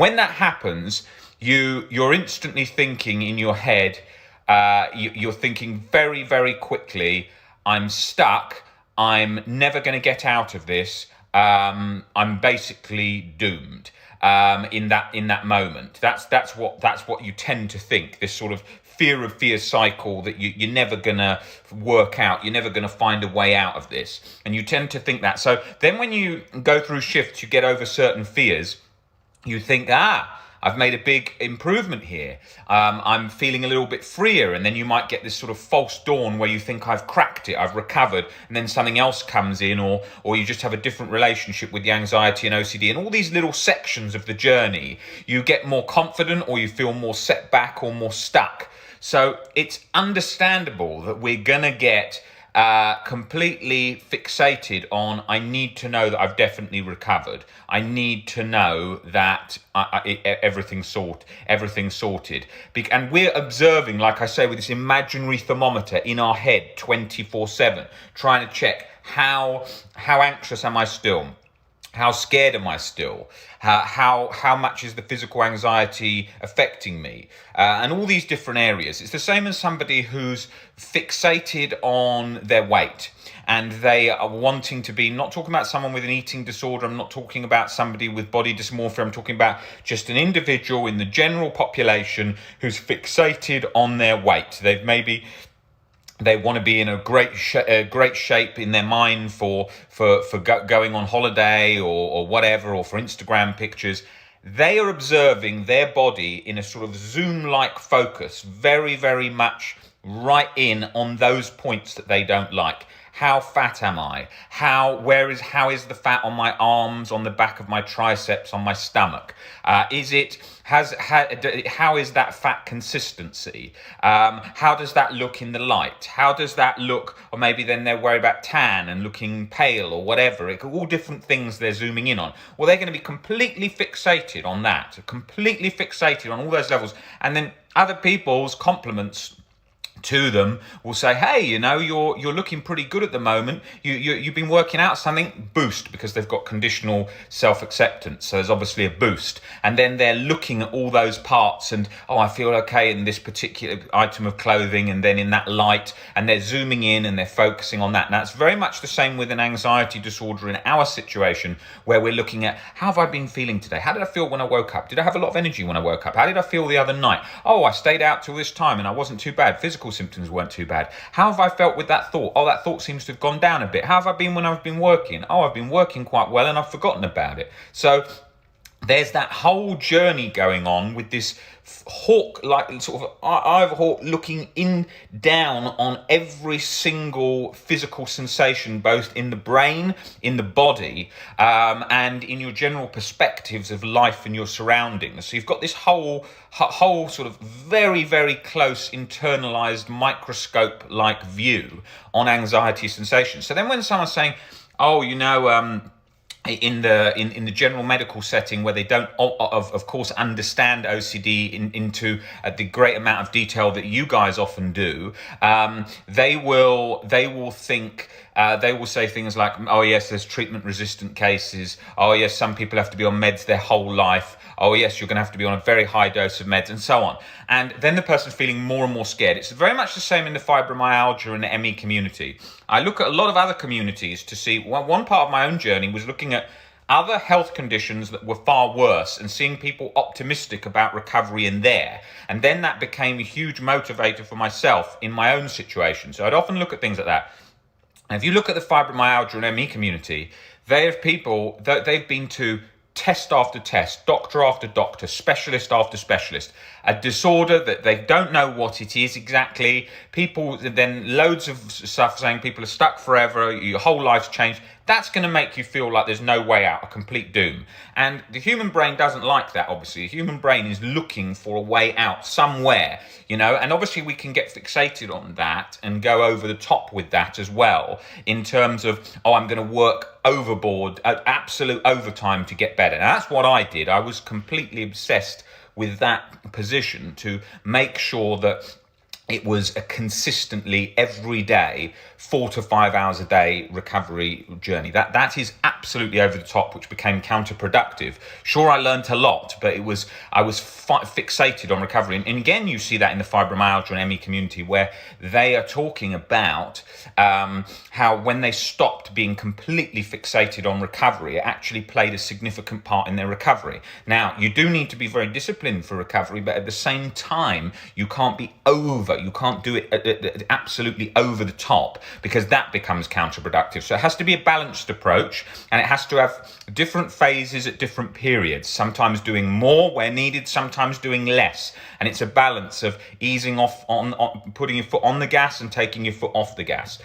when that happens, you're instantly thinking in your head, you're thinking very, very quickly, I'm stuck, I'm never going to get out of this, I'm basically doomed. In that moment, that's what you tend to think. This sort of fear cycle that you're never gonna work out. You're never gonna find a way out of this, and you tend to think that. So then, when you go through shifts, you get over certain fears. You think, I've made a big improvement here. I'm feeling a little bit freer. And then you might get this sort of false dawn where you think I've cracked it, I've recovered, and then something else comes in, or you just have a different relationship with the anxiety and OCD. And all these little sections of the journey, you get more confident, or you feel more set back or more stuck. So it's understandable that we're going to get completely fixated on, I need to know that I've definitely recovered. I need to know that everything's sorted. And we're observing, like I say, with this imaginary thermometer in our head 24/7, trying to check how anxious am I still? How scared am I still? How much is the physical anxiety affecting me? And all these different areas. It's the same as somebody who's fixated on their weight and they are wanting to be, not talking about someone with an eating disorder, I'm not talking about somebody with body dysmorphia, I'm talking about just an individual in the general population who's fixated on their weight. They want to be in a great shape in their mind for going on holiday or whatever, or for Instagram pictures. They are observing their body in a sort of Zoom-like focus, very, very much right in on those points that they don't like. How fat am I? How is the fat on my arms, on the back of my triceps, on my stomach? How is that fat consistency? How does that look in the light? How does that look? Or maybe then they're worried about tan and looking pale or whatever. All different things they're zooming in on. Well, they're going to be completely fixated on that, completely fixated on all those levels. And then other people's compliments to them will say, hey, you're looking pretty good at the moment. You've been working out something, boost, because they've got conditional self-acceptance. So there's obviously a boost. And then they're looking at all those parts and, I feel okay in this particular item of clothing, and then in that light, and they're zooming in and they're focusing on that. Now, it's very much the same with an anxiety disorder in our situation, where we're looking at, how have I been feeling today? How did I feel when I woke up? Did I have a lot of energy when I woke up? How did I feel the other night? I stayed out till this time and I wasn't too bad. Physical symptoms weren't too bad. How have I felt with that thought? That thought seems to have gone down a bit. How have I been when I've been working? I've been working quite well and I've forgotten about it. So there's that whole journey going on with this hawk, like sort of eye of a hawk, looking down on every single physical sensation, both in the brain, in the body, and in your general perspectives of life and your surroundings. So you've got this whole sort of very, very close internalized microscope-like view on anxiety sensations. So then when someone's saying, in the general medical setting, where they don't of course understand OCD into the great amount of detail that you guys often do, they will say things like, yes, there's treatment resistant cases, yes, some people have to be on meds their whole life, yes, you're going to have to be on a very high dose of meds, and so on. And then the person's feeling more and more scared. It's very much the same in the fibromyalgia and the ME community. I look at a lot of other communities to see, one part of my own journey was looking at other health conditions that were far worse and seeing people optimistic about recovery in there. And then that became a huge motivator for myself in my own situation. So I'd often look at things like that. And if you look at the fibromyalgia and ME community, they have people that they've been to test after test, doctor after doctor, specialist after specialist, a disorder that they don't know what it is exactly. People, then loads of stuff saying people are stuck forever, your whole life's changed. That's going to make you feel like there's no way out, a complete doom. And the human brain doesn't like that, obviously. The human brain is looking for a way out somewhere, and obviously we can get fixated on that and go over the top with that as well, in terms of, I'm going to work overboard, at absolute overtime to get better. Now, that's what I did. I was completely obsessed with that position to make sure that it was a consistently every day 4 to 5 hours a day recovery journey. That is absolutely over the top, which became counterproductive. Sure, I learned a lot, but I was fixated on recovery. And again, you see that in the fibromyalgia and ME community, where they are talking about how when they stopped being completely fixated on recovery, it actually played a significant part in their recovery. Now, you do need to be very disciplined for recovery, but at the same time, you can't be you can't do it absolutely over the top, because that becomes counterproductive. So it has to be a balanced approach, and it has to have different phases at different periods, sometimes doing more where needed, sometimes doing less. And it's a balance of easing off on putting your foot on the gas and taking your foot off the gas.